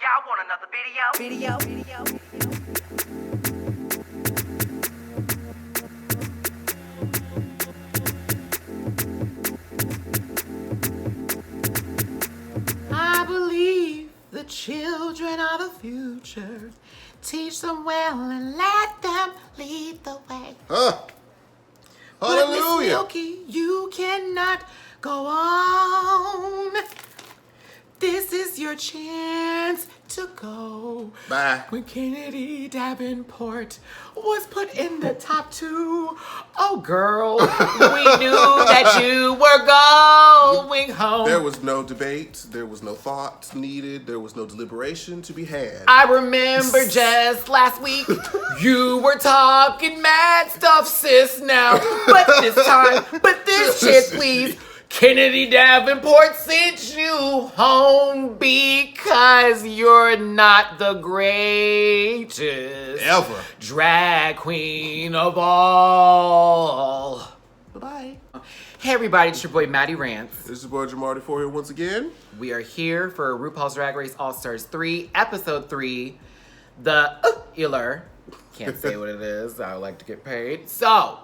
Y'all want another video? I believe the children are the future. Teach them well and let them lead the way. But Miss Hallelujah. Milky, you cannot go on. This is your chance to go. Bye. When Kennedy Davenport was put in the top 2, oh girl, we knew that you were going home. There was no debate. There was no thought needed. There was no deliberation to be had. I remember just last week, you were talking mad stuff, sis, now. But this shit, please. Kennedy Davenport sent you home because you're not the greatest Ever. drag queen of all. Bye-bye. Hey everybody, it's your boy Matty Rants. This is your boy Jamarty 4 here once again. We are here for RuPaul's Drag Race All-Stars 3, Episode 3, the Bitchelor. Can't say what it is. I would like to get paid. So,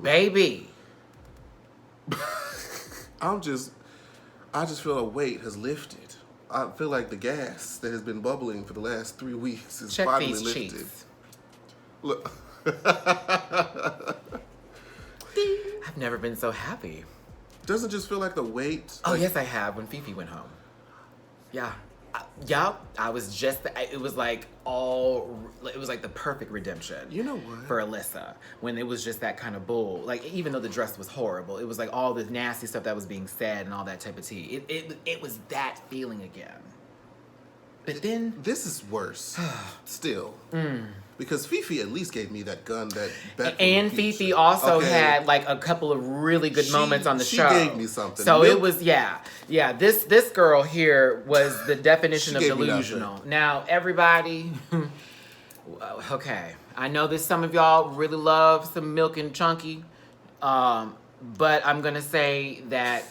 baby. I just feel a weight has lifted. I feel like the gas that has been bubbling for the last 3 weeks is Check finally these lifted. cheeks. Look. I've never been so happy. Doesn't just feel like the weight? Oh, like, yes, I have. When Fifi went home. Yeah. I was just, it was like the perfect redemption. You know what? For Alyssa. When it was just that kind of bull. Like, even though the dress was horrible, it was like all the nasty stuff that was being said and all that type of tea. It was that feeling again. But then. This is worse. Still. Because Fifi at least gave me that gun that And Fifi also had like a couple of really good moments on the show. She gave me something. So it was, yeah. This girl here was the definition of delusional. Now, everybody, okay. I know that some of y'all really love some milk and chunky. But I'm going to say that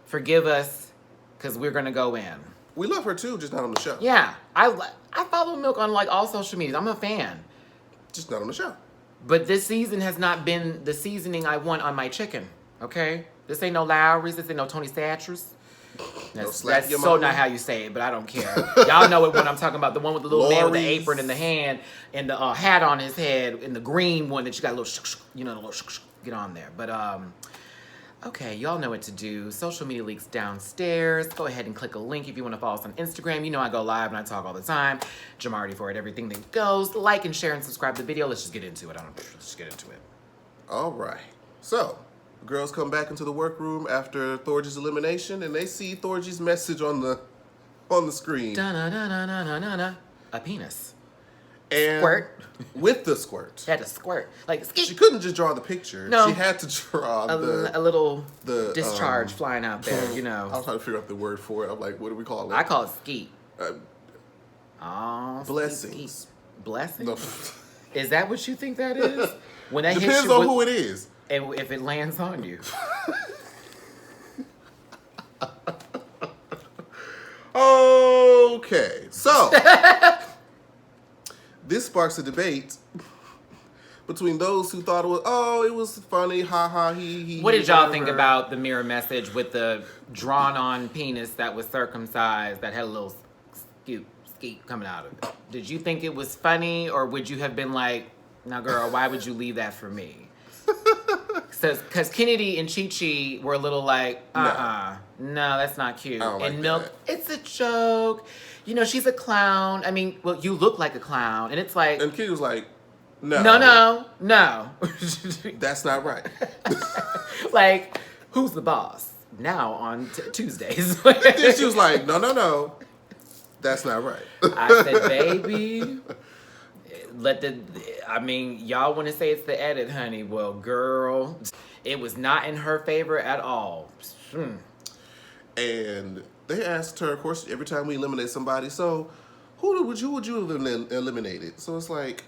forgive us because we're going to go in. We love her too, just not on the show. Yeah. I follow Milk on like all social media. I'm a fan. Just not on the show. But this season has not been the seasoning I want on my chicken, okay? This ain't no Lowry's, this ain't no Tony Satchers. That's so not how you say it, but I don't care. Y'all know what I'm talking about. The one with the little man with the apron in the hand and the hat on his head and the green one that you got a little, get on there. But, okay, y'all know what to do. Social media links downstairs. Go ahead and click a link if you want to follow us on Instagram. You know I go live and I talk all the time. Jamarty for it, everything that goes. Like and share and subscribe to the video. Let's just get into it. Let's just get into it. All right. So, the girls come back into the workroom after Thorgys' elimination, and they see Thorgys' message on the screen. Da-na-na-na-na-na-na. A penis. And Squirt. With the squirt. Had to squirt. Like, She couldn't just draw the picture. No. She had to draw a little the discharge flying out there, you know. I was trying to figure out the word for it. I'm like, what do we call it? I call it skeet. Blessings. Skeet. Blessings? No. Is that what you think that is? When that hits Depends you on with- who it is. And if it lands on you. Okay, so this sparks a debate between those who thought it was funny, ha ha, he. What did y'all think about the mirror message with the drawn-on penis that was circumcised that had a little skeet coming out of it? Did you think it was funny, or would you have been like, "Now, girl, why would you leave that for me?" Because Kennedy and Chi-Chi were a little like, no, that's not cute. I don't like and Milk, that. it's a joke. You know, she's a clown. I mean, well, you look like a clown, and it's like, And Kitty was like, no. No. That's not right. Like, who's the boss? Now on Tuesdays. Then she was like, no. That's not right. I said, baby, y'all want to say it's the edit, honey. Well, girl, it was not in her favor at all. And they asked her, of course, every time we eliminate somebody, so who would you have eliminated? So it's like,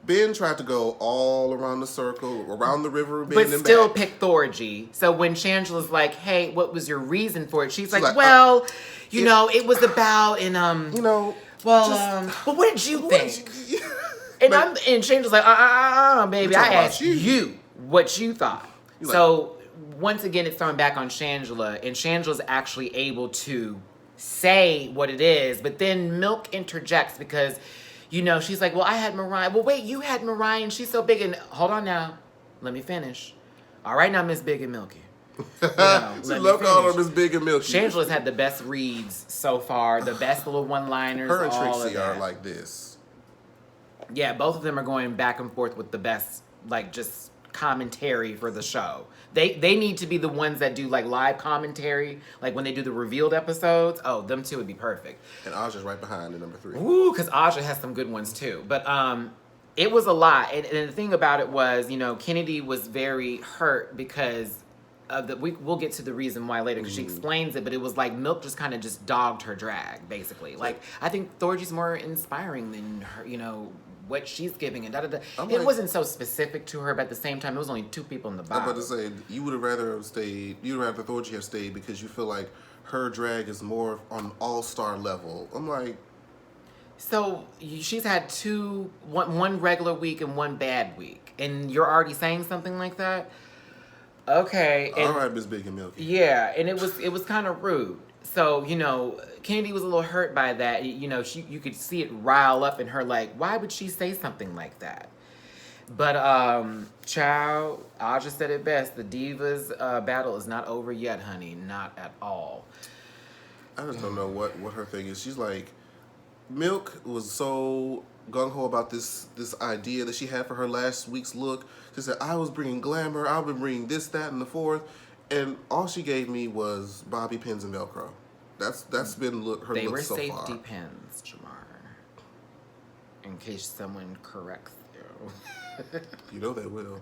Ben tried to go all around the circle, around the river, but still picked Thorgy. So when Shangela's like, "Hey, what was your reason for it?" She's like, "Well, you know, it was about and you know, well, but what did you think?" And Shangela's like, baby, I asked you what you thought. So once again, it's thrown back on Shangela, and Shangela's actually able to say what it is, but then Milk interjects because, you know, she's like, well, I had Mariah. Well, wait, you had Mariah, and she's so big. And hold on now. Let me finish. All right now, Miss Big and Milky. She loved all of Miss Big and Milky. Shangela's had the best reads so far, the best little one-liners. Her and all Trixie of that. are like this. Yeah, both of them are going back and forth with the best, like, just commentary for the show. They need to be the ones that do, like, live commentary, like when they do the revealed episodes. Oh, them two would be perfect. And Aja's right behind in number 3. Ooh, because Aja has some good ones too. But it was a lot. And the thing about it was, you know, Kennedy was very hurt because of the, we'll get to the reason why later because she explains it, but it was like Milk just kind of just dogged her drag, basically. Like, I think Thorgy's more inspiring than her, you know, what she's giving and da-da-da. It wasn't so specific to her, but at the same time, it was only 2 people in the bottom. I'm about to say, you would have rather stayed, you'd rather Thorgy have stayed because you feel like her drag is more on all-star level. I'm like... So, she's had one regular week and 1 bad week, and you're already saying something like that? Okay. And, all right, Miss Big and Milky. Yeah, and it was kind of rude. So, you know, Kennedy was a little hurt by that. You know, you could see it rile up in her, like, why would she say something like that? But, child, Aja said it best. The Divas battle is not over yet, honey. Not at all. I just don't know what her thing is. She's like, Milk was so gung-ho about this idea that she had for her last week's look. She said, I was bringing glamour. I've been bringing this, that, and the fourth. And all she gave me was bobby pins and Velcro. That's been her look so far. They were safety pins, Jamar. In case someone corrects you. You know they will.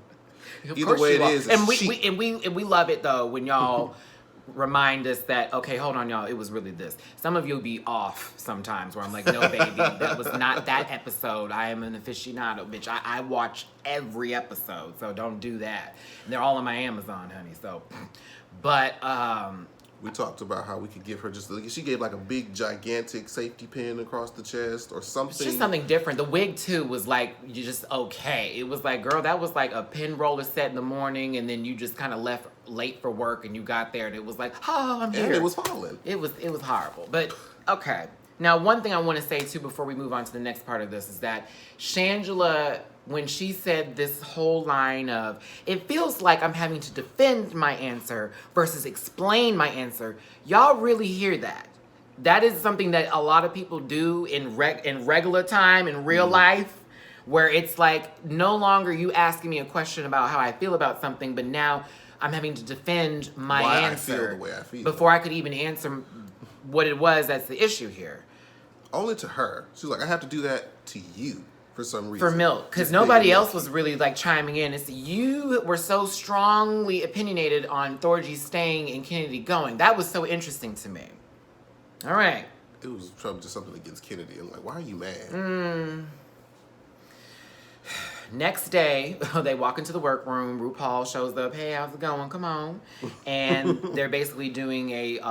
Either way it is, and we love it though when y'all remind us that, okay, hold on, y'all, it was really this. Some of you'll be off sometimes where I'm like, no, baby, that was not that episode. I am an aficionado, bitch. I watch every episode, so don't do that. And they're all on my Amazon, honey, so. But, we talked about how we could give her she gave like a big, gigantic safety pin across the chest or something. It's just something different. The wig, too, was like, you just okay. It was like, girl, that was like a pin roller set in the morning, and then you just kind of left late for work, and you got there, and it was like, oh, I'm here. And it was falling. It was horrible. But, okay. Now, one thing I want to say, too, before we move on to the next part of this is that Shangela, when she said this whole line of, it feels like I'm having to defend my answer versus explain my answer, y'all really hear that. That is something that a lot of people do in regular time, in real life, where it's like no longer you asking me a question about how I feel about something, but now I'm having to defend my answer I feel the way I feel. Before I could even answer what it was that's the issue here. Only to her. She's like, I have to do that to you. For some reason. For Milk. Because nobody else was really, like, chiming in. It's you were so strongly opinionated on Thorgy staying and Kennedy going. That was so interesting to me. All right. It was probably just something against Kennedy. I'm like, why are you mad? Next day, they walk into the workroom. RuPaul shows up. Hey, how's it going? Come on. And they're basically doing a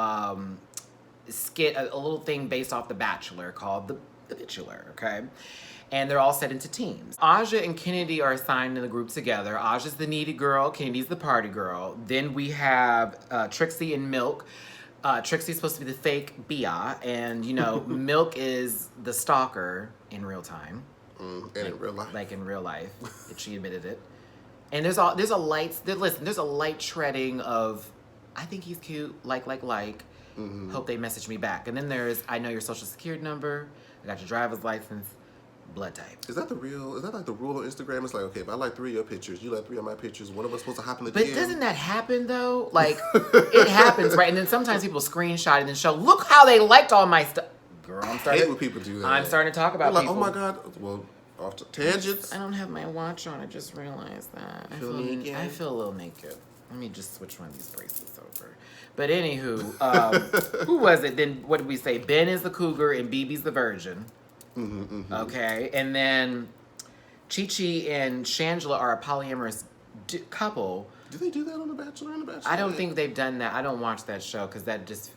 skit, a little thing based off The Bachelor called the Bitchelor, okay? And they're all set into teams. Aja and Kennedy are assigned in the group together. Aja's the needy girl, Kennedy's the party girl. Then we have Trixie and Milk. Trixie's supposed to be the fake Bia, and you know, Milk is the stalker in real time. And in real life. Like in real life, she admitted it. And there's a light treading of, I think he's cute, like. Hope they message me back. And then there's, I know your social security number, I got your driver's license, blood type. Is that like the rule on Instagram? It's like, okay, if I like 3 of your pictures, you like 3 of my pictures, one of us supposed to hop in the But DM? doesn't that happen though? Like, it happens, right? And then sometimes people screenshot it and show, look how they liked all my stuff. Girl, I hate when people do that. I'm starting to talk about like, people. oh my God, well, off to tangents. I don't have my watch on, I just realized that. I feel a little naked. Let me just switch one of these bracelets over. But anywho, who was it? Then what did we say? Ben is the cougar and Bebe's the virgin. Okay, and then Chi and Shangela are a polyamorous couple. Do they do that on The Bachelor and The Bachelor? I don't think they've done that. I don't watch that show because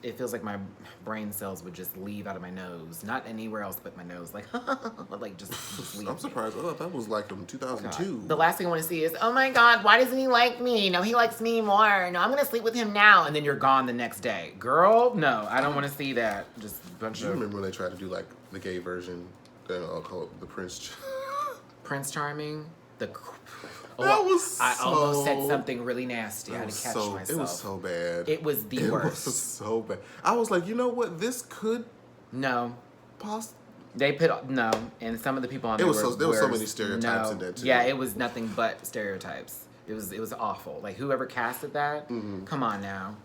it feels like my brain cells would just leave out of my nose. Not anywhere else but my nose. Like, like just leave. I'm surprised. Oh, that was like from 2002. God. The last thing I want to see is, oh my God, why doesn't he like me? No, he likes me more. No, I'm going to sleep with him now. And then you're gone the next day. Girl, no, I don't want to see that. Just a bunch of... You remember when they tried to do like the gay version? I'll call it the Prince Charming? That was I almost said something really nasty. I had to catch myself. It was so bad. It was the worst. It was so bad. I was like, you know what? This could... No. Possibly... They put... No. And some of the people on there there were so many stereotypes in that, too. Yeah, it was nothing but stereotypes. It was awful. Like, whoever casted that, come on now.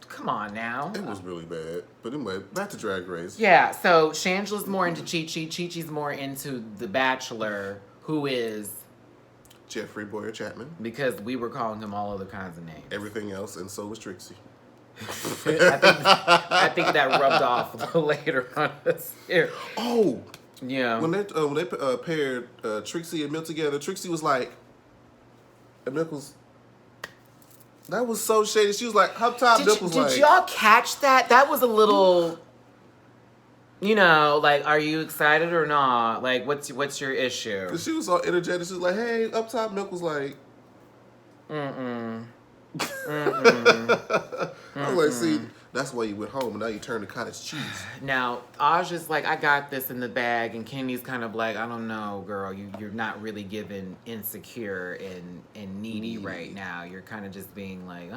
Come on now. It was really bad. But anyway, back to Drag Race. Yeah, so Shangela's more into Chi-Chi. Chi-Chi's more into The Bachelor, who is... Jeffrey Bowyer-Chapman. Because we were calling him all other kinds of names. Everything else, and so was Trixie. I think that rubbed off later on this year. Oh! Yeah. When they paired Trixie and Milk together, Trixie was like... And Milk was... That was so shady. She was like, up top, Milk was like... Did y'all catch that? That was a little... You know, like, are you excited or not? Like, what's your issue? Cause she was all energetic. She was like, hey, up top. Milk was like, I was like, see, that's why you went home and now you turned to cottage cheese. Now, Aja's like, I got this in the bag, and Kenny's kind of like, I don't know, girl, you're not really giving insecure and needy right now. You're kind of just being like,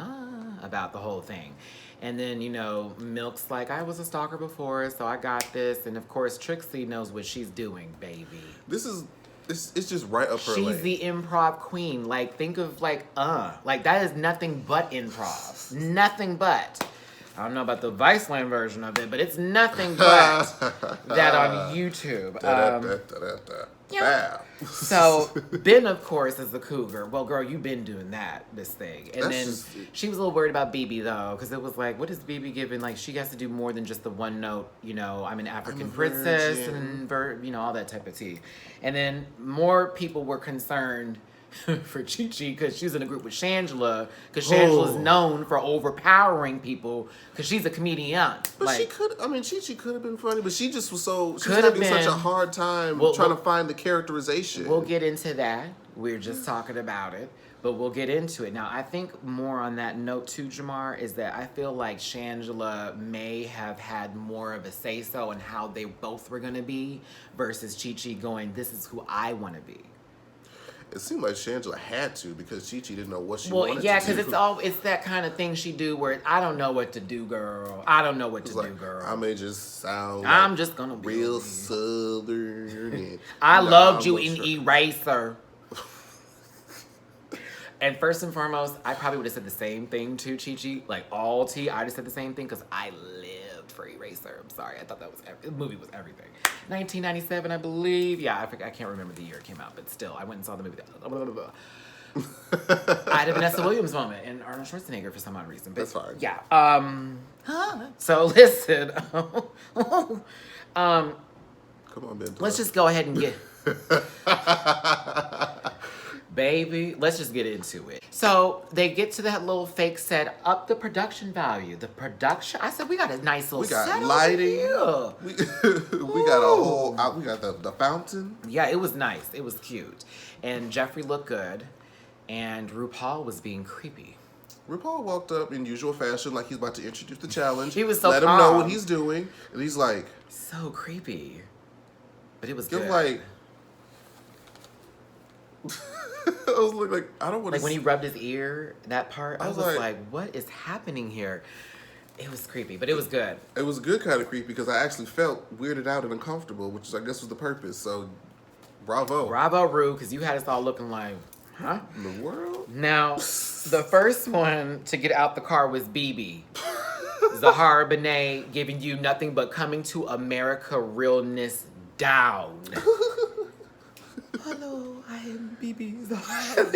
about the whole thing. And then, you know, Milk's like, I was a stalker before, so I got this. And of course, Trixie knows what she's doing, baby. It's just right up her lane. She's the improv queen. Like, think of like that is nothing but improv. Nothing but. I don't know about the Viceland version of it, but it's nothing but that on YouTube. Yeah. So, Ben, of course, is the cougar. Well, girl, you've been doing this thing. And then she was a little worried about Bebe, though, because it was like, what is Bebe giving? Like, she has to do more than just the one note, you know, I'm an African princess and, you know, all that type of tea. And then more people were concerned for Chi-Chi because she's in a group with Shangela, because Shangela's known for overpowering people because she's a comedian. But like, Chi-Chi could have been funny, but she just was she's having such a hard time trying to find the characterization. We'll get into that. We're just talking about it, but we'll get into it. Now, I think more on that note too, Jamar, is that I feel like Shangela may have had more of a say-so in how they both were going to be versus Chi-Chi going, this is who I want to be. It seemed like Shangela had to because Chi-Chi didn't know what she wanted to do. Well, yeah, because it's that kind of thing she do where I don't know what to do, girl. I don't know what to do, girl. I may just sound I'm just gonna be real southern. I loved you in Eraser. And first and foremost, I probably would have said the same thing to Chi-Chi. Like, all tea, I just said the same thing because I lived for Eraser. I'm sorry, I thought that was the movie was everything. 1997, I believe. Yeah, I can't remember the year it came out, but still, I went and saw the movie. I had a Vanessa Williams moment and Arnold Schwarzenegger for some odd reason. But that's fine. Yeah. So listen. Come on, Ben. Let's just go ahead and get... Baby, let's just get into it. So they get to that little fake set, up the production value. The production, I said, we got a nice little set. We got lighting. We got a whole, we got the fountain. Yeah, it was nice. It was cute. And Jeffrey looked good. And RuPaul was being creepy. RuPaul walked up in usual fashion like he's about to introduce the challenge. He was so let calm. him know what he's doing. And he's like... So creepy. But it was good. Like... I was like, I don't want to... Like when he rubbed his ear, that part, I was like, what is happening here? It was creepy, but it was good. It was good kind of creepy because I actually felt weirded out and uncomfortable, which I guess was the purpose. So, bravo. Bravo, Ru, because you had us all looking like, huh? In the world? Now, the first one to get out the car was Bebe. Zahara, Benet, giving you nothing but coming to America realness down. Hello, I am Bebe Zahara.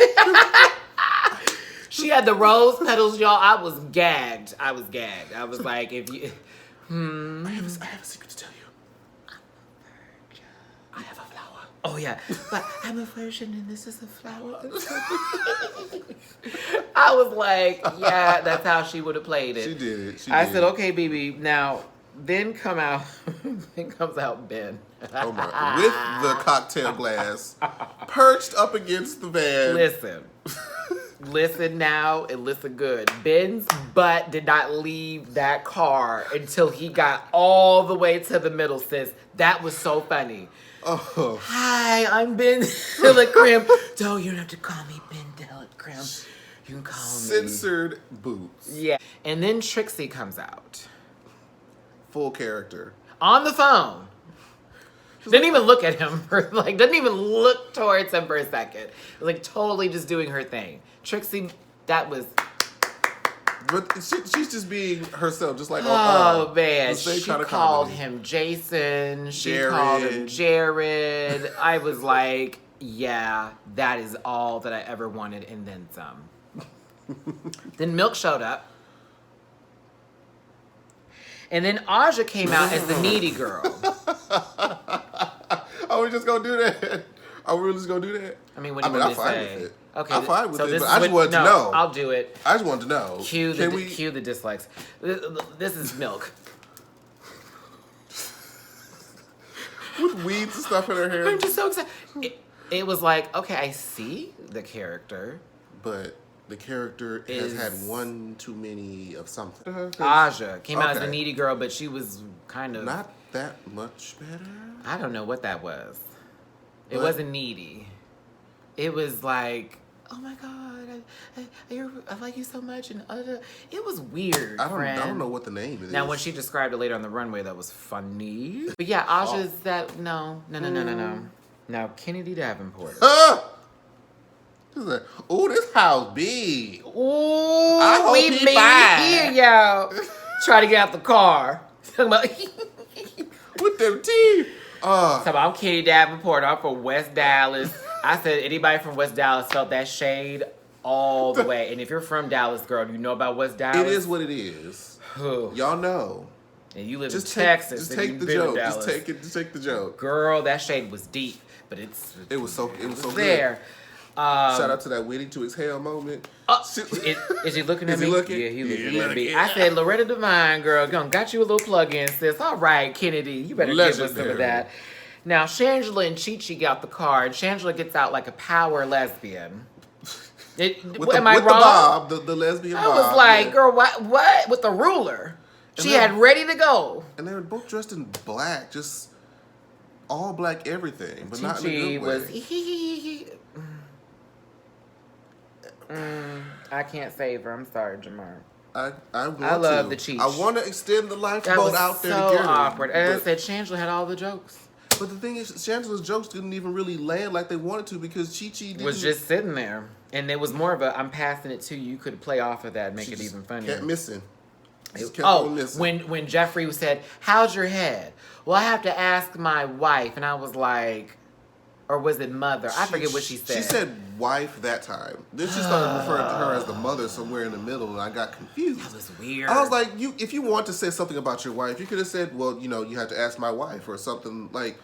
She had the rose petals, y'all. I was gagged. I was like, if you... I have a secret to tell you. I have a flower. Oh, yeah. But I'm a virgin and this is a flower. I was like, yeah, that's how she would have played it. She did it. I said, okay, Bebe. Now, then comes out Ben. Oh my! With the cocktail glass perched up against the van. Listen now and listen good. Ben's butt did not leave that car until he got all the way to the middle, sis. That was so funny. Oh. Hi, I'm Ben Delacrim. No, you don't have to call me Ben Delacrim. You can call me Censored Boots. Yeah. And then Trixie comes out. Full character. On the phone. Didn't even look at him didn't even look towards him for a second. Like totally just doing her thing. Trixie, that was. But she's just being herself, just like man. She called him Jason. She called him Jared. I was like, yeah, that is all that I ever wanted, and then some. Then Milk showed up. And then Aja came out as the needy girl. Are we just gonna do that? Are we really just gonna do that? I mean, what do you want me to say? With it. Okay, I'm fine with it, but I just wanted to know. I'll do it. I just wanted to know. Cue the dislikes. This is Milk. With weeds and stuff in her hair. I'm just so excited. It was like, okay, I see the character. But the character has had one too many of something. Aja came out as the needy girl, but she was kind of... Not that much better? I don't know what that was. It wasn't needy. It was like, oh my God, I like you so much. And it was weird, I don't know what the name is. Now, when she described it later on the runway, that was funny. But yeah, Aja's that, no. Now, Kennedy Davenport. Oh, this house big. Ooh, I hope we he made fine. it here, y'all. Try to get out the car. Talking about with them teeth. I'm Kennedy Davenport. I'm from West Dallas. I said anybody from West Dallas felt that shade all the way. And if you're from Dallas, girl, you know about West Dallas. It is what it is. Y'all know. And you live in Texas. Just take the joke. Just take the joke. Girl, that shade was deep, but it was so there. Good. Shout out to that waiting to exhale moment. Is he looking at me? Looking? Yeah, he's looking at me. I said, Loretta Devine, girl, got you a little plug-in, sis. All right, Kennedy, you better give us some of that. Now, Shangela and Chi-Chi got the card. Shangela gets out like a power lesbian. Am I wrong? The lesbian I was like, girl, what? With the ruler. She had ready to go. And they were both dressed in black, just all black everything, but not in a good way. I can't save her. I'm sorry, Jamar. I love the Cheech. I want to extend the lifeboat out there so to get her. Awkward. And I said Shangela had all the jokes. But the thing is, Shangela's jokes didn't even really land like they wanted to because Chi-Chi was just sitting there. And it was more of a, I'm passing it to you. You could play off of that and make it even funnier. Kept missing. Missing. When Jeffrey said, how's your head? Well, I have to ask my wife. And I was like, or was it mother? I forget what she said. She said wife that time. Then she started referring to her as the mother somewhere in the middle, and I got confused. That was weird. I was like, if you want to say something about your wife, you could have said, well, you have to ask my wife or something like,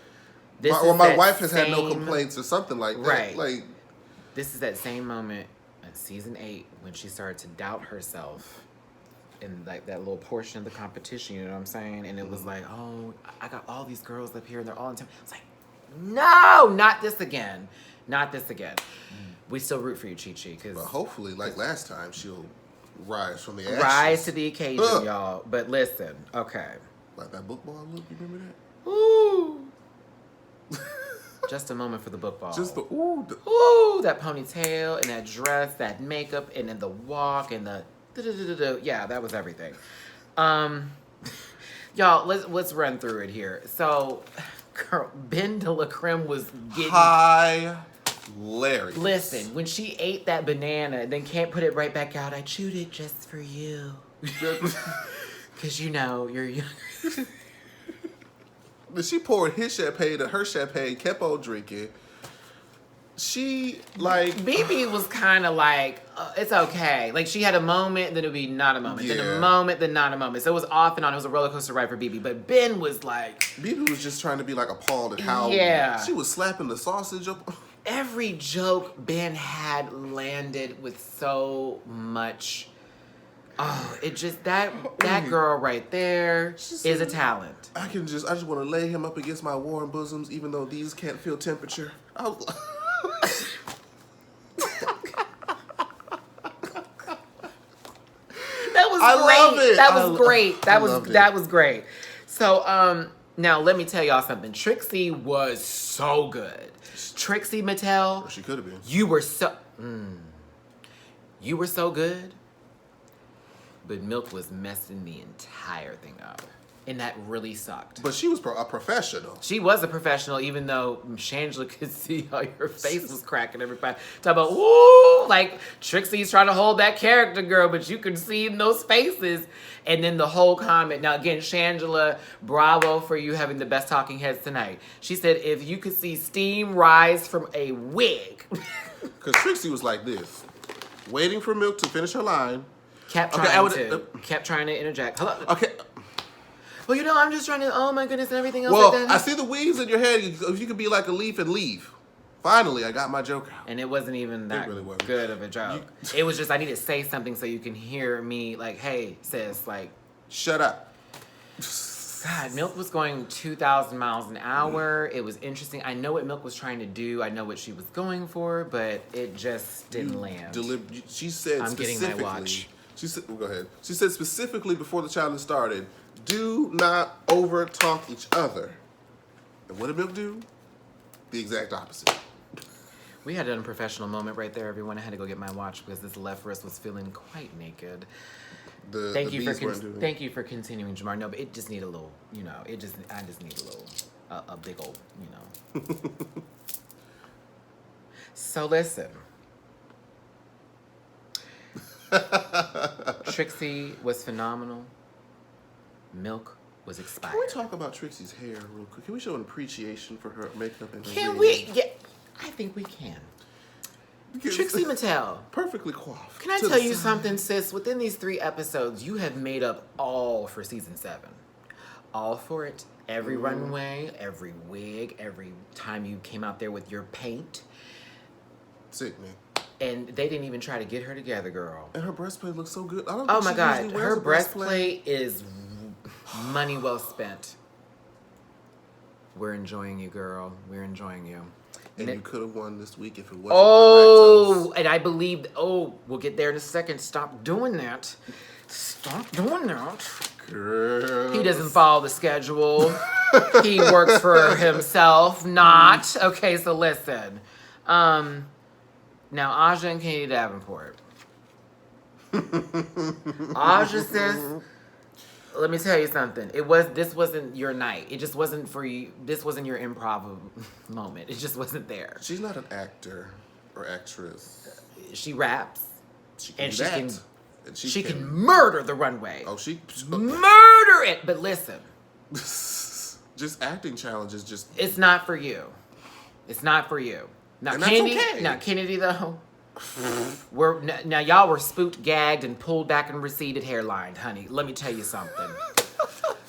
my wife has had no complaints or something like that. Right. Like, this is that same moment in season 8 when she started to doubt herself in like that little portion of the competition. You know what I'm saying? And it was like, oh, I got all these girls up here, and they're all in time. It's like, no, not this again. Not this again. We still root for you, Chi-Chi. But hopefully, like last time, she'll rise from the ashes. Rise to the occasion, y'all. But listen, okay. Like that book ball look, you remember that? Ooh. Just a moment for the book ball. Just that ponytail and that dress, that makeup, and then the walk and the yeah, that was everything. Y'all, let's run through it here. So, girl, Ben de la Creme was getting hilarious. Listen, when she ate that banana and then can't put it right back out, I chewed it just for you. Because you're young. She poured his champagne and her champagne, kept on drinking. She, like... Bebe was kind of like, it's okay. Like, she had a moment, then it would be not a moment. Yeah. Then a moment, then not a moment. So it was off and on. It was a roller coaster ride for Bebe. But Ben was like... Bebe was just trying to be, like, appalled at how... Yeah. She was slapping the sausage up... Every joke Ben had landed with so much... Oh, it just... That girl right there is a talent. I just want to lay him up against my warm bosoms, even though these can't feel temperature. I was like... That was great. So, now let me tell y'all something. Trixie was so good. Trixie Mattel. Well, she could have been. You were so good. But Milk was messing the entire thing up. And that really sucked. But she was a professional. She was a professional, even though Shangela could see how your face was cracking. Everybody talk about, ooh, like Trixie's trying to hold that character, girl, but you could see in those faces. And then the whole comment. Now, again, Shangela, bravo for you having the best talking heads tonight. She said, if you could see steam rise from a wig. Because Trixie was like this, waiting for Milk to finish her line. Kept trying to interject. Hello. Okay. Well, you know, I'm just trying to, oh my goodness, and everything else Well, like that. I see the weaves in your head. If you could be like a leaf and leave. Finally, I got my joke out. And it wasn't even that good of a joke. It was just, I need to say something so you can hear me, like, hey, sis, like. Shut up. God, Milk was going 2,000 miles an hour. It was interesting. I know what Milk was trying to do. I know what she was going for, but it just didn't land. She said I'm getting my watch. She said, well, go ahead. She said specifically before the challenge started, do not over talk each other. And what did Milk do? The exact opposite. We had an unprofessional moment right there, everyone. I had to go get my watch because this left wrist was feeling quite naked. Thank you for continuing, Jamar. No, but it just need a little, you know, I just need a little, a big old, you know. So listen. Trixie was phenomenal. Milk was expired. Can we talk about Trixie's hair real quick? Can we show an appreciation for her makeup and her Can we? Yeah, I think we can. Trixie Mattel. Perfectly coiffed. Can I tell you something, sis? Within these 3 episodes, you have made up all for season 7. All for it. Every runway, every wig, every time you came out there with your paint. Sickening. And they didn't even try to get her together, girl. And her breastplate looks so good. Oh my God. Her breastplate is money well spent. We're enjoying you, girl. We're enjoying you. And you could have won this week if it wasn't for lactose. And I believe, we'll get there in a second. Stop doing that. Stop doing that. Girl. He doesn't follow the schedule. He works for himself, not. Okay, so listen. Now, Aja and Katie Davenport. Aja says, let me tell you something. This wasn't your night. It just wasn't for you. This wasn't your improv moment. It just wasn't there. She's not an actor or actress. She raps. She can she can murder the runway. Oh, she murder it. But listen. Just acting challenges. It's not for you. It's not for you. Now, and Kennedy. that's okay. Now, Kennedy though. Now y'all were spooked, gagged, and pulled back and receded hairline, honey. Let me tell you something.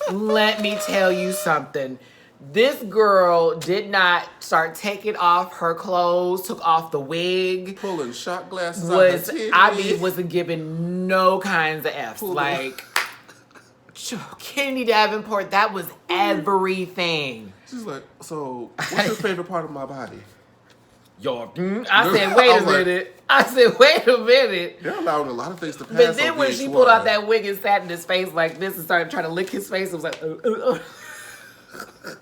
Let me tell you something. This girl did not start taking off her clothes, took off the wig. Pulling shot glasses out her titty. I mean, wasn't giving no kinds of F's. Like, Kennedy Davenport, that was everything. She's like, so what's your favorite part of my body? I said, wait a minute. They're allowing a lot of things to pass. But then when she pulled out that wig and sat in his face like this and started trying to lick his face, it was like,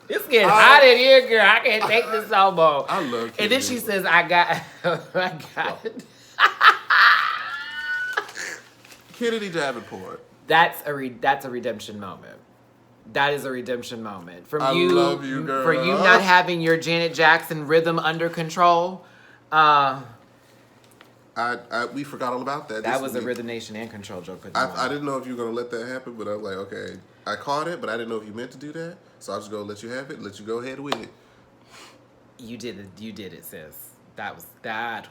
it's getting hot in here, girl. I can't take this no more. I love Kennedy. And then she says, I got it. Kennedy Davenport. That's a redemption moment. That is a redemption moment. I love you, girl. For you not having your Janet Jackson rhythm under control. We forgot all about that. That was a Rhythm Nation and Control joke. I didn't know if you were going to let that happen, but I was like, okay. I caught it, but I didn't know if you meant to do that. So I was just going to let you have it, let you go ahead with it. You did it, sis. That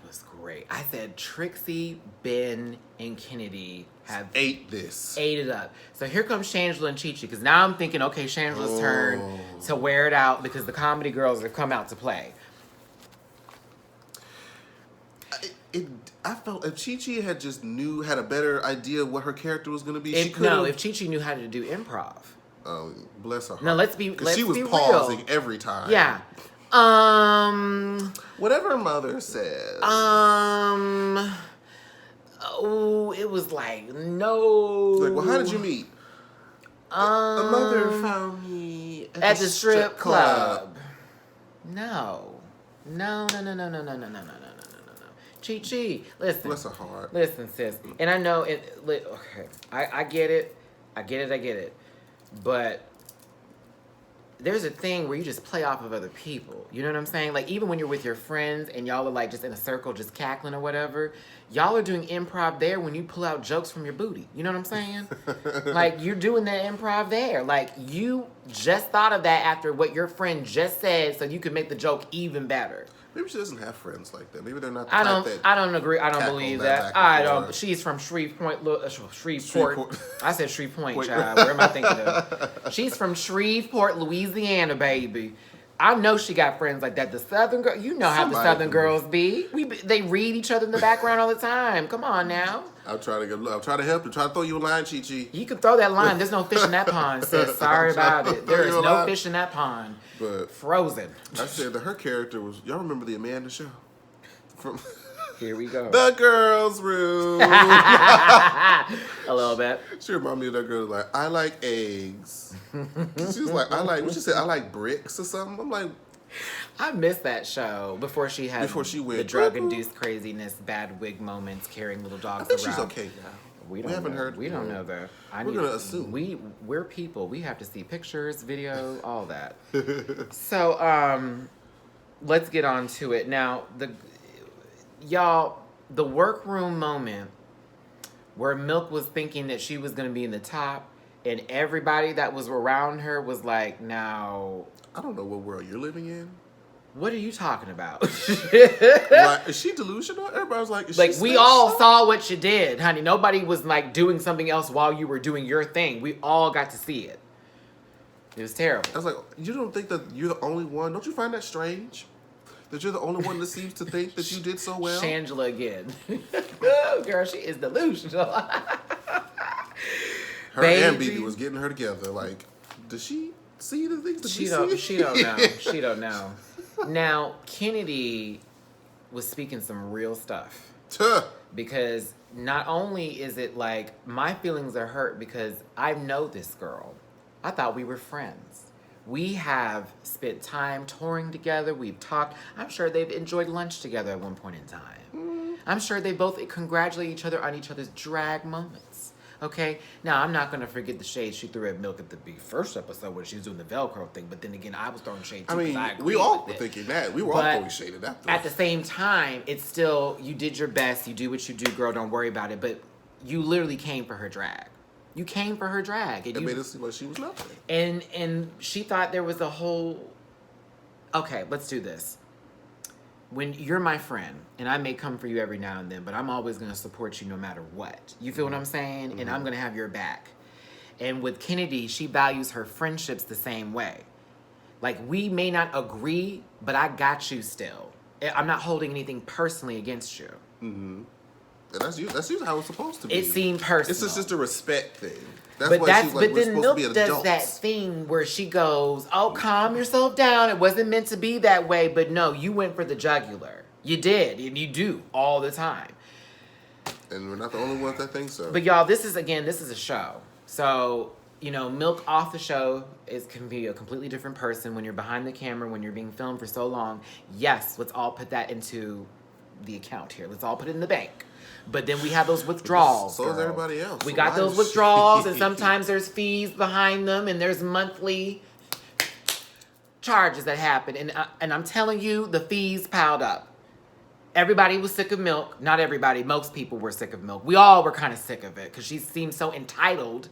was great. I said Trixie, Ben, and Kennedy have ate it up. So here comes Shangela and Chi-Chi, because now I'm thinking, okay, Shangela's turn to wear it out because the comedy girls have come out to play. I felt if Chi-Chi had just had a better idea of what her character was going to be, she could. No, if Chi-Chi knew how to do improv. Oh, bless her heart. No, let's be real. She was pausing every time. Yeah. Whatever mother says. Oh, it was like, no. Like, well, how did you meet? A mother found me at the strip club. No. Chi-Chi, listen. Bless her heart. Listen, sis. And I know it. Okay, I get it. I get it. But there's a thing where you just play off of other people. You know what I'm saying? Like, even when you're with your friends and y'all are like just in a circle, just cackling or whatever, y'all are doing improv there when you pull out jokes from your booty. You know what I'm saying? Like, you're doing that improv there. Like, you just thought of that after what your friend just said so you could make the joke even better. Maybe she doesn't have friends like that. Maybe they're not. I don't agree. I don't believe that. I don't. She's from Shreveport. I said Shreveport, child. Where am I thinking of? She's from Shreveport, Louisiana, baby. I know she got friends like that. The Southern girl, you know how the Southern girls be. They read each other in the background all the time. Come on now. I'll try to help you. Try to throw you a line, Chi-Chi. You can throw that line. There's no fish in that pond, sis. Sorry about it. There is no fish in that pond. But frozen. I said that her character was. Y'all remember the Amanda show? From here we go. The girls' room. A little bit. She reminded me of that girl. Like, I like eggs. She was like, what she said? I like bricks or something. I'm like, I missed that show before she went the drug-induced craziness, bad wig moments, carrying little dogs around. She's okay now. We haven't heard. We don't know that. We're gonna assume. We're people. We have to see pictures, video, all that. So let's get on to it now. The workroom moment where Milk was thinking that she was gonna be in the top, and everybody that was around her was like, "Now." I don't know what world you're living in. What are you talking about? Like, is she delusional? Everybody's like, we all saw what you did, honey. Nobody was like doing something else while you were doing your thing. We all got to see it. It was terrible. I was like, you don't think that you're the only one? Don't you find that strange? That you're the only one that seems to think that you did so well? Shangela again. Oh, girl, she is delusional. Her and Bebe was getting her together. Like, does she see the things that she don't know. She don't know. Now, Kennedy was speaking some real stuff. Because not only is it like, my feelings are hurt because I know this girl. I thought we were friends. We have spent time touring together. We've talked. I'm sure they've enjoyed lunch together at one point in time. I'm sure they both congratulate each other on each other's drag moments. Okay? Now, I'm not going to forget the shade she threw at Milk at the first episode when she was doing the Velcro thing. But then again, I was throwing shade too. I mean, we all were thinking that. We were all throwing shade at that. At the same time, it's still, you did your best. You do what you do, girl. Don't worry about it. But you literally came for her drag. You came for her drag. It made it seem like she was nothing. And she thought there was a whole... Okay, let's do this. When you're my friend, and I may come for you every now and then, but I'm always going to support you no matter what. You feel what I'm saying? Mm-hmm. And I'm going to have your back. And with Kennedy, she values her friendships the same way. Like, we may not agree, but I got you still. I'm not holding anything personally against you. Mm-hmm. And that's usually how it's supposed to be. It seemed personal. It's just a respect thing. But then Milk does that thing where she goes, "Oh, calm yourself down. It wasn't meant to be that way." But no, you went for the jugular. You did, and you do all the time. And we're not the only ones that think so. But y'all, this is a show. So, you know, Milk off the show can be a completely different person when you're behind the camera, when you're being filmed for so long. Yes, let's all put that into the account here. Let's all put it in the bank. But then we have those withdrawals. So is everybody else. We got those withdrawals, and sometimes there's fees behind them, and there's monthly charges that happen. And I'm telling you, the fees piled up. Everybody was sick of Milk. Not everybody. Most people were sick of Milk. We all were kind of sick of it because she seemed so entitled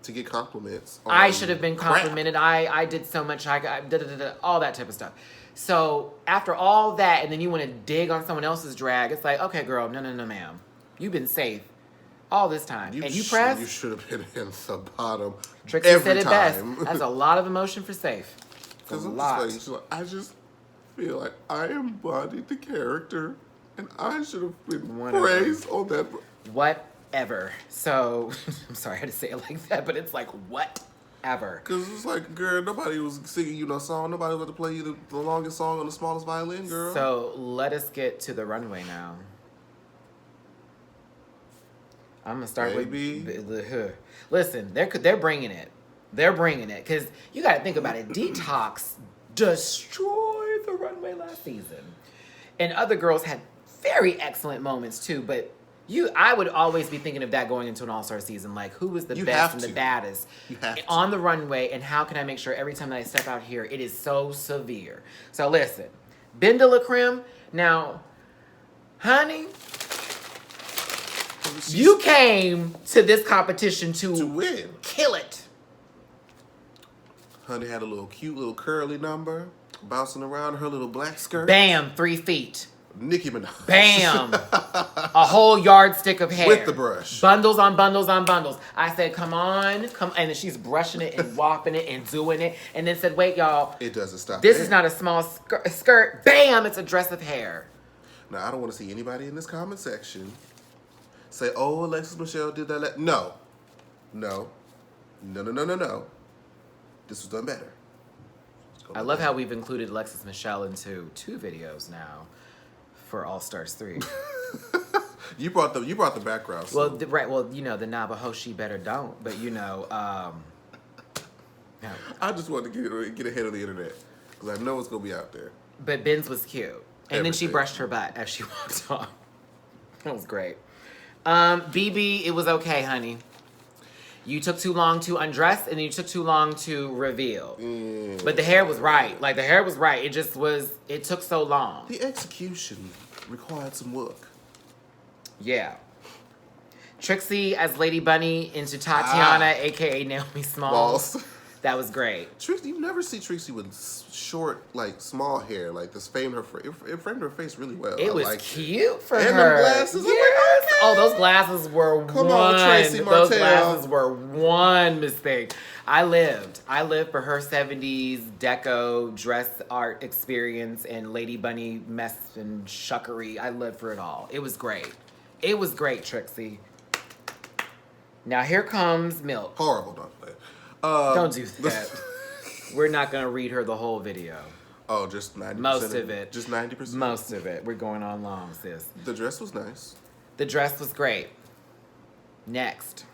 to get compliments. I should have been complimented. I did so much. I got all that type of stuff. So after all that, and then you want to dig on someone else's drag, it's like, okay, girl, no, ma'am. You've been safe all this time. And you pressed? You should have been in the bottom Trixie every said it time. best. That's a lot of emotion for safe. Because I just feel like I embodied the character, and I should have been praised on that. Whatever. So, I'm sorry I had to say it like that, but it's like, whatever. Because it's like, girl, nobody was singing you no song. Nobody was about to play you the longest song on the smallest violin, girl. So, let us get to the runway now. I'm going to start with... Listen, they're bringing it. They're bringing it. Because you got to think about it. Detox destroyed the runway last season. And other girls had very excellent moments, too. But I would always be thinking of that going into an all-star season. Like, who was the best and the baddest on the runway? And how can I make sure every time that I step out here, it is so severe? So, listen. Ben de la Creme. Now, honey... You came to this competition to win. Kill it. Honey had a cute little curly number, bouncing around her little black skirt. Bam, 3 feet. Nicki Minaj. Bam. A whole yardstick of hair. With the brush. Bundles on bundles on bundles. I said, come on. And then she's brushing it and whopping it and doing it. And then said, wait, y'all. It doesn't stop This there. is not a small skirt. Bam, it's a dress of hair. Now, I don't want to see anybody in this comment section say, oh, Alexis Michelle did that. No. This was done better. I love how we've included Alexis Michelle into 2 videos now for All Stars 3. You brought the background. So. Well, right. Well, the Navajo, she better don't. But I just wanted to get ahead of the internet because I know it's gonna be out there. But Ben's was cute, and then she brushed her butt as she walked off. That was great. Bebe, it was okay, honey. You took too long to undress, and then you took too long to reveal. But the hair was right. Like, the hair was right. It just was, it took so long. The execution required some work. Yeah. Trixie as Lady Bunny into Tatiana, a.k.a. Naomi Smalls. That was great. Trixie, you never see Trixie with short, small hair. This framed her face really well. It was cute for and her. And glasses. Yes. Okay. Oh, those glasses were Come on, Trixie Mattel. Those glasses were one mistake. I lived for her 70s deco dress art experience and Lady Bunny mess and shuckery. I lived for it all. It was great. It was great, Trixie. Now here comes Milk. Horrible, don't play it. Don't do that. We're not going to read her the whole video. Oh, just 90%? Most of it. Just 90%? Most of it. We're going on long, sis. The dress was nice. The dress was great. Next.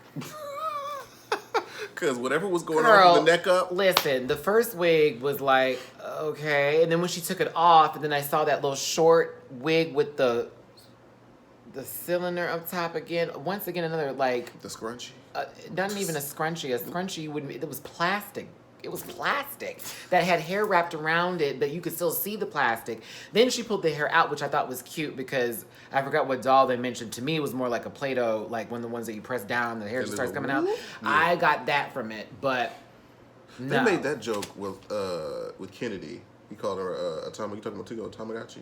Because whatever was going on from the neck up. Listen, the first wig was like, okay. And then when she took it off, and then I saw that little short wig with the cylinder up top again. Once again, another the scrunchie. Not even a scrunchie. A scrunchie wouldn't be. It was plastic. It was plastic that had hair wrapped around it, but you could still see the plastic. Then she pulled the hair out, which I thought was cute because I forgot what doll they mentioned. To me, it was more like a Play-Doh, like one of the ones that you press down, the hair just starts coming out. Yeah. I got that from it, but no. They made that joke with Kennedy. He called her you talking about Tamagotchi?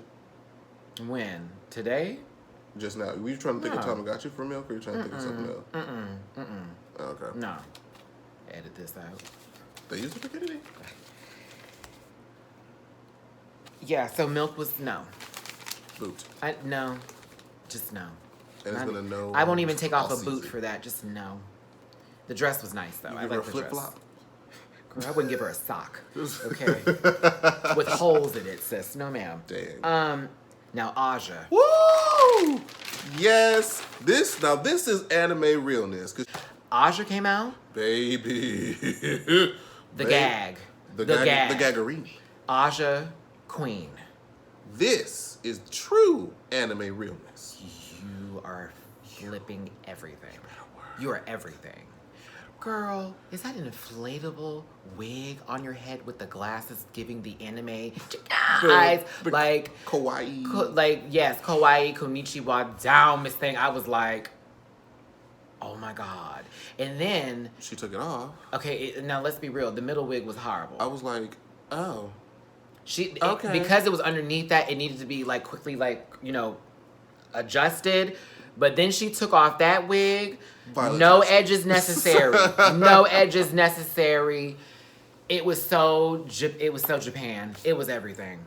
When? Today? Just now. Were you trying to think of Tamagotchi for Milk, or were you trying to think of something else? Okay. No. Edit this out. They used it for Kennedy? Yeah, so Milk was no. Boot. No. Just no. And it's gonna no. I won't even take off a boot for that. Just no. The dress was nice, though. I like the flip dress. flop. Girl, I wouldn't give her a sock. Okay. With holes in it, sis. No, ma'am. Dang. Now, Aja. Woo! Yes. This is anime realness. Aja came out. Baby. The gag. The gaggerini. Aja Queen. This is true anime realness. You are flipping everything. You are everything. Girl, is that an inflatable wig on your head with the glasses giving the anime eyes? Like kawaii. Yes, kawaii, konnichiwa, down, Miss Thing. I was like, Oh my God. And then she took it off. Okay, now let's be real. The middle wig was horrible. I was like, oh. Because it was underneath that, it needed to be like quickly, like, you know, adjusted. But then she took off that wig. No edges necessary. No edges necessary. It was so Japan. It was everything.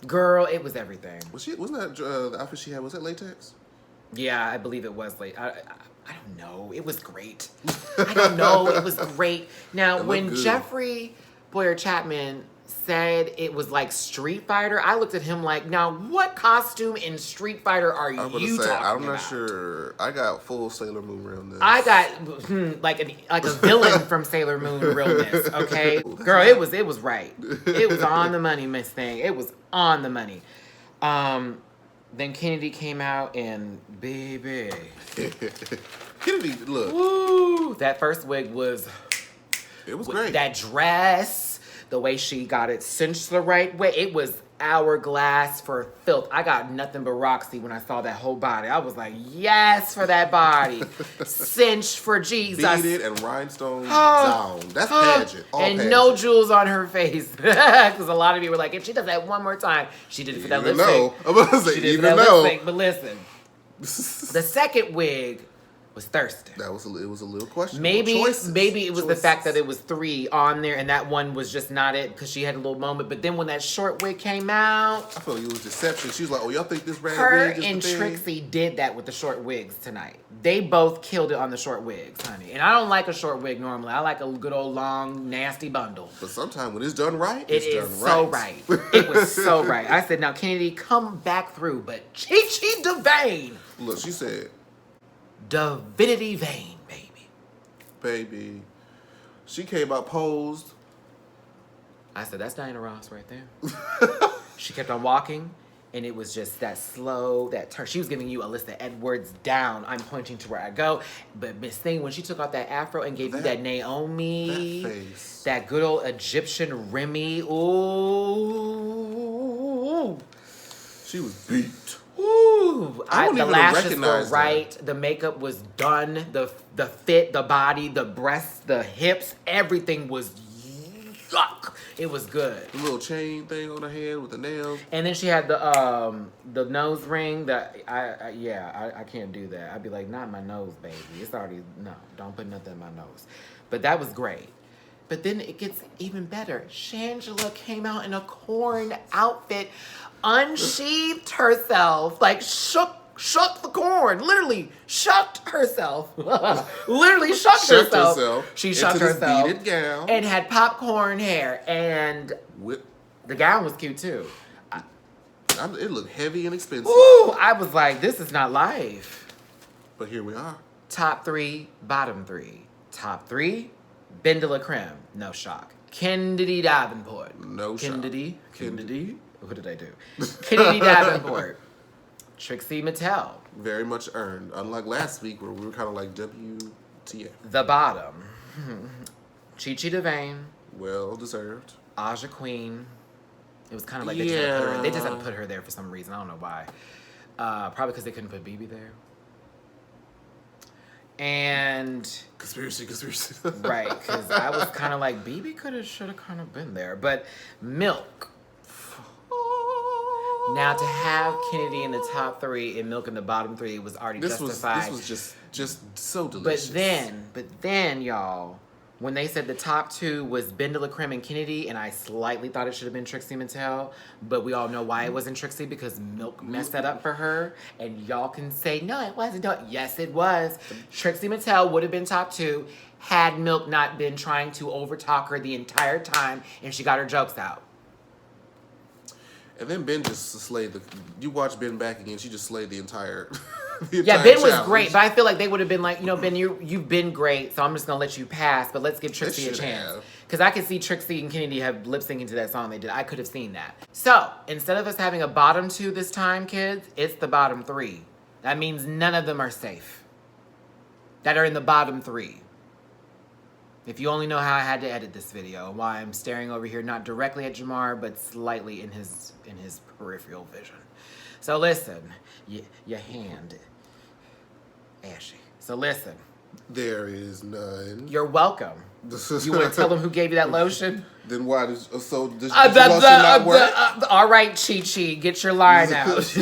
Girl, it was everything. Wasn't that the outfit she had? Was that latex? Yeah, I believe it was late. I don't know. It was great. I don't know. It was great. Now, when Jeffrey Bowyer-Chapman said it was like Street Fighter, I looked at him like, now what costume in Street Fighter are you talking about? I'm not sure. I got full Sailor Moon realness. I got like a villain from Sailor Moon realness. Okay, girl, it was right. It was on the money, Miss Thing. It was on the money. Then Kennedy came out and Bebe. Kennedy, look. Woo! That first wig was. It was great. That dress, the way she got it cinched the right way, it was hourglass for filth. I got nothing but Roxxxy when I saw that whole body. I was like, yes for that body. Cinched for Jesus. Beaded and rhinestones down. That's pageant. All and pageant. No jewels on her face. Because a lot of you were like, if she does that one more time, she did it for that lip sync. I'm about to say, she did it even for that though. lip sync. But listen, the second wig was Thurston. It was a little questionable. Maybe it was the fact that it was 3 on there and that one was just not it because she had a little moment. But then when that short wig came out, I feel like it was deception. She was like, "Oh, y'all think this red her wig is and the thing?" Trixie did that with the short wigs tonight. They both killed it on the short wigs, honey. And I don't like a short wig normally. I like a good old long nasty bundle. But sometimes when it's done right, it's done so right. It was so right. I said, now Kennedy, come back through, but Chi-Chi DeVane. Look, she said. Divinity Vein, baby. She came out posed. I said, that's Diana Ross right there. She kept on walking, and it was just that slow, that turn. She was giving you Alyssa Edwards down. I'm pointing to where I go. But Miss Thing, when she took off that afro and gave you that Naomi, that face. That good old Egyptian Remy, ooh. She was beat. Ooh, the lashes were right. That. The makeup was done. The fit, the body, the breasts, the hips, everything was yuck. It was good. The little chain thing on her head with the nails. And then she had the nose ring. That I can't do that. I'd be like, not my nose, baby. It's already don't put nothing in my nose. But that was great. But then it gets even better. Shangela came out in a corn outfit, unsheathed herself, like shook the corn. Literally shucked herself. Literally shucked herself. She shucked herself. Beaded gown. And had popcorn hair. And the gown was cute too. It looked heavy and expensive. Ooh, I was like, this is not life. But here we are. Top 3, bottom 3. Top 3, Ben de la Creme. No shock. Kennedy Davenport. No shock. Kennedy. What did I do? Kennedy Davenport. Trixie Mattel. Very much earned. Unlike last week where we were kind of like WTF. The bottom. Chi-Chi DeVane. Well deserved. Aja Queen. It was kind of like they just had to put her there for some reason. I don't know why. Probably because they couldn't put Bebe there. And conspiracy. Right, because I was kind of like, Bebe should have kind of been there. But Milk. Now to have Kennedy in the top 3 and Milk in the bottom 3 was already justified. This was just so delicious. But then, y'all, when they said the top 2 was Ben de la Creme and Kennedy, and I slightly thought it should have been Trixie Mattel, but we all know why it wasn't Trixie, because Milk messed that up for her, and y'all can say, no, it wasn't. No. Yes, it was. Trixie Mattel would have been top 2 had Milk not been trying to overtalk her the entire time, and she got her jokes out. And then Ben just slayed you watch Ben back again, she just slayed the entire Ben challenge. was great, but I feel like they would have been like, Ben, you've been great, so I'm just going to let you pass, but let's give Trixie a chance. Because I could see Trixie and Kennedy have lip syncing to that song they did. I could have seen that. So, instead of us having a bottom 2 this time, kids, it's the bottom 3. That means none of them are safe. That are in the bottom 3. If you only know how I had to edit this video, why I'm staring over here, not directly at Jamar, but slightly in his peripheral vision. So listen, your hand, ashy. So listen, There is none. You're welcome. You want to tell them who gave you that lotion? Then why does the lotion not work? All right, Chi-Chi, get your line out.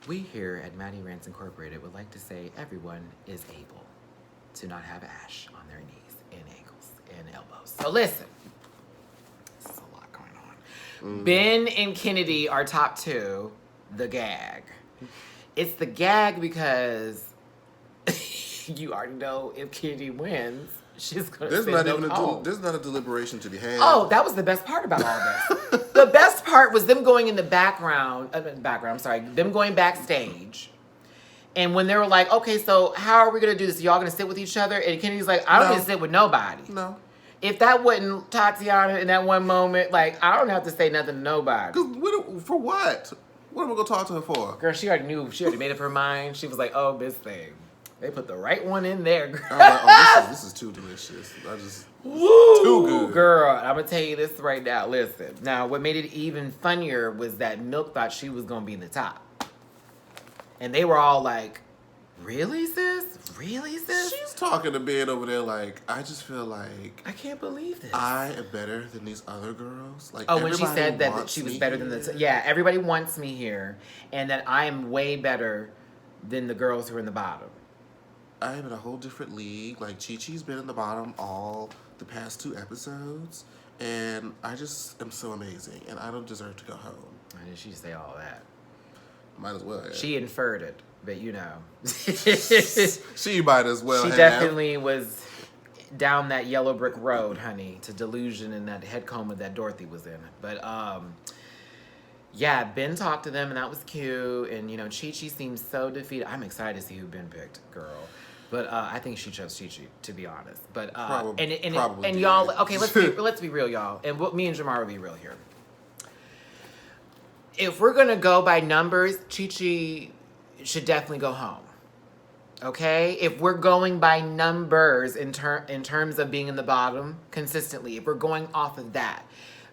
We here at Matty Rants Incorporated would like to say everyone is able to not have ash on their knees and ankles and elbows. So listen, there's a lot going on. Ben and Kennedy are top 2. The gag. It's the gag because you already know if Kennedy wins, she's gonna. There's not a deliberation to be had. Oh, that was the best part about all this. The best part was them going in the background. Them going backstage, and when they were like, "Okay, so how are we gonna do this? Y'all gonna sit with each other?" And Kennedy's like, "I don't need to sit with nobody." No. If that wasn't Tatiana in that one moment, like I don't have to say nothing to nobody. For what? What am I gonna talk to her for? Girl, she already knew. She already made up her mind. She was like, "Oh, this thing." They put the right one in there, girl. I was like, oh, this is too delicious. Too good. Girl, I'm going to tell you this right now. Listen. Now, what made it even funnier was that Milk thought she was going to be in the top. And they were all like, really, sis? Really, sis? She's talking to Ben over there like, I just feel like... I can't believe this. I am better than these other girls. Like, when she said that she was better than yeah, everybody wants me here. And that I am way better than the girls who are in the bottom. I am in a whole different league. Like, Chi-Chi's been in the bottom all the past 2 episodes. And I just am so amazing. And I don't deserve to go home. Why did she say all that? Might as well. Yeah. She inferred it, but you know. She might as well She definitely was down that yellow brick road, honey, to delusion and that head coma that Dorothy was in. But, yeah, Ben talked to them, and that was cute. And, you know, Chi-Chi seems so defeated. I'm excited to see who Ben picked, girl. But I think she chose Chi-Chi, to be honest. But probably and y'all, okay, let's be real, y'all. And me and Jamar will be real here. If we're gonna go by numbers, Chi-Chi should definitely go home. Okay, if we're going by numbers in terms of being in the bottom consistently, if we're going off of that,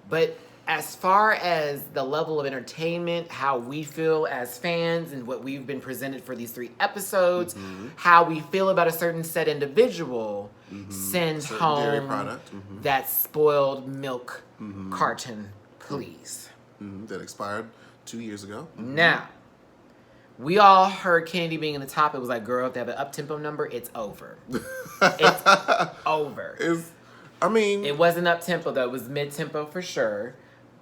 but as far as the level of entertainment, how we feel as fans and what we've been presented for these 3 episodes, how we feel about a certain set individual sends home that spoiled milk carton, please. That expired 2 years ago. Now, we all heard Kennedy being in the top. It was like, girl, if they have an up-tempo number, it's over. It's over. It wasn't up-tempo, though. It was mid-tempo for sure.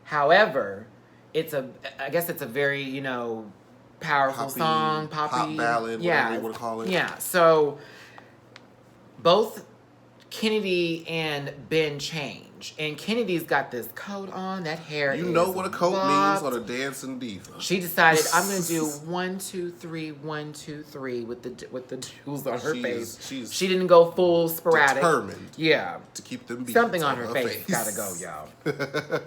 However, I guess it's a very, you know, powerful song, poppy. Pop ballad, whatever you want to call it. Yeah, so both Kennedy and Ben change. And Kennedy's got this coat on, that hair You know what a coat means on a dancing diva. She decided, I'm going to do 1, 2, 3, 1, 2, 3 with the jewels on her face. She didn't go full sporadic. Determined. Yeah. To keep them beats Something on her face. Gotta go, y'all.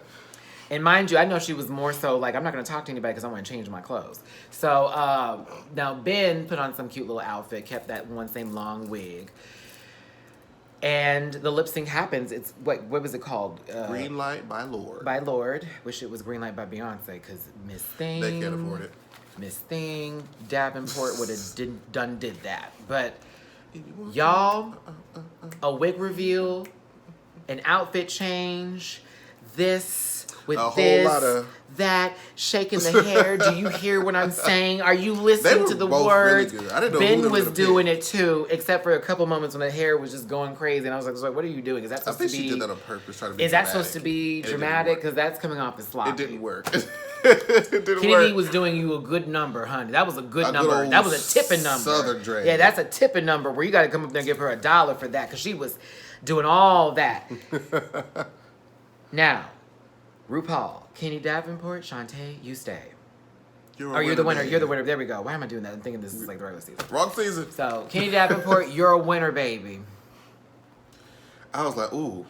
And mind you, I know she was more so like, I'm not going to talk to anybody because I want to change my clothes. So now Ben put on some cute little outfit, kept that one same long wig. And the lip sync happens. It's, what was it called? Green Light by Lorde. By Lorde. Wish it was Green Light by Beyonce because Miss Thing. They can't afford it. Miss Thing, Davenport would have did that. But y'all, a wig reveal, an outfit change, this... with a this, whole lot of that, shaking the hair. Do you hear what I'm saying? Are you listening to the both words? Really good. I didn't know Ben was doing it too, except for a couple moments when the hair was just going crazy, and I was like, "What are you doing? Is that supposed to be?" I think she did that on purpose, trying to be. Is that supposed to be dramatic? Because that's coming off as sloppy. It didn't work. Kennedy was doing you a good number, honey. That was a good number. That was a tipping number. Southern drag. Yeah, that's a tipping number where you got to come up there and give her $1 for that because she was doing all that. Now. RuPaul, Kenny Davenport, Shantae, you stay. You're the winner. You're the winner. There we go. Why am I doing that? I'm thinking this is like the regular season. Wrong season. So, Kenny Davenport, you're a winner, baby. I was like, ooh.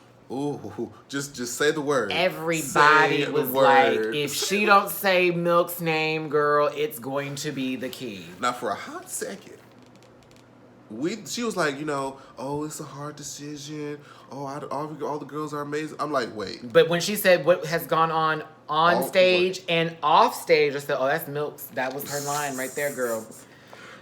Just say the word. Everybody was like, if she don't say Milk's name, girl, it's going to be the key. Now, for a hot second, she was like, oh, it's a hard decision. Oh, all the girls are amazing. I'm like, wait. But when she said what has gone on stage and off stage, I said, oh, that's Milk's. That was her line right there, girl.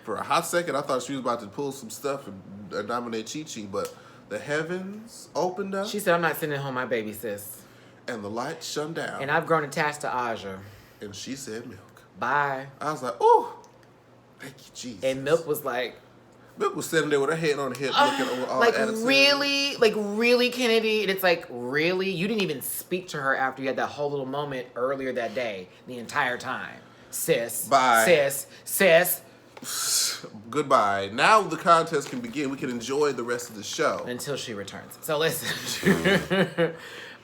For a hot second, I thought she was about to pull some stuff and nominate Chi-Chi, but the heavens opened up. She said, I'm not sending home my baby, sis. And the lights shone down. And I've grown attached to Aja. And she said Milk. Bye. I was like, ooh, thank you, Jesus. And Milk was like... Milk was sitting there with her head on her hip looking over all attitude. Really, Kennedy? And it's like, really? You didn't even speak to her after you had that whole little moment earlier that day, the entire time. Sis. Bye. Sis. Goodbye. Now the contest can begin. We can enjoy the rest of the show. Until she returns. So listen.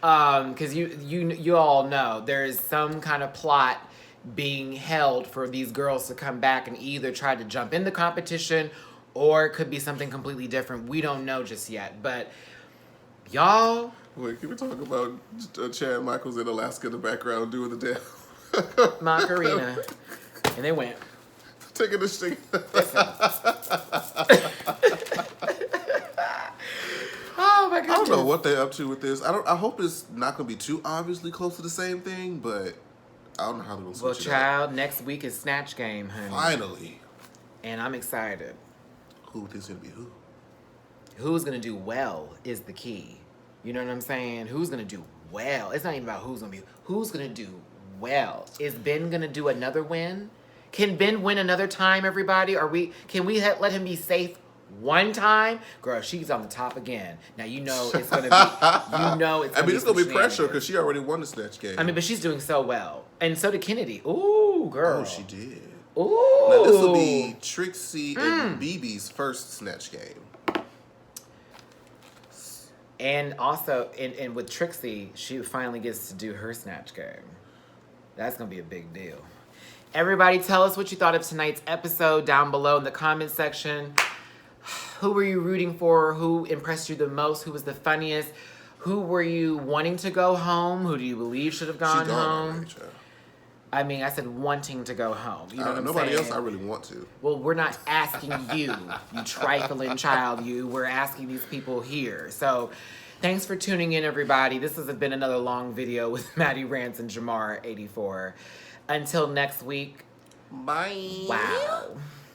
Because you all know there's some kind of plot being held for these girls to come back and either try to jump in the competition or it could be something completely different. We don't know just yet. But y'all... Wait, can we talk about Chad Michaels in Alaska in the background doing the dance? Macarena. And they went. Taking this thing. Oh my goodness. I don't know what they're up to with this. I hope it's not going to be too obviously close to the same thing, but I don't know how they're going to switch it up. Well, child, next week is Snatch Game, honey. Finally. And I'm excited. Who thinks going to be who? Who's going to do well is the key. You know what I'm saying? Who's going to do well? It's not even about who's going to be. Who's going to do well? Is Ben going to do another win? Can Ben win another time, everybody? Can we let him be safe one time? Girl, she's on the top again. Now, you know it's going to be, it's going to be pressure because she already won the Snatch Game. But she's doing so well. And so did Kennedy. Ooh, girl. Oh, she did. Ooh. Now, this will be Trixie and Bebe's first Snatch Game. And also, and with Trixie, she finally gets to do her Snatch Game. That's going to be a big deal. Everybody, tell us what you thought of tonight's episode down below in the comment section. Who were you rooting for? Who impressed you the most? Who was the funniest? Who were you wanting to go home? Who do you believe should have gone home? I said wanting to go home. You know what I'm nobody saying? else I really want to. Well, we're not asking you trifling child, We're asking these people here. So, thanks for tuning in, everybody. This has been another long video with Matty Rants and Jamar 84. Until next week. Bye. Wow.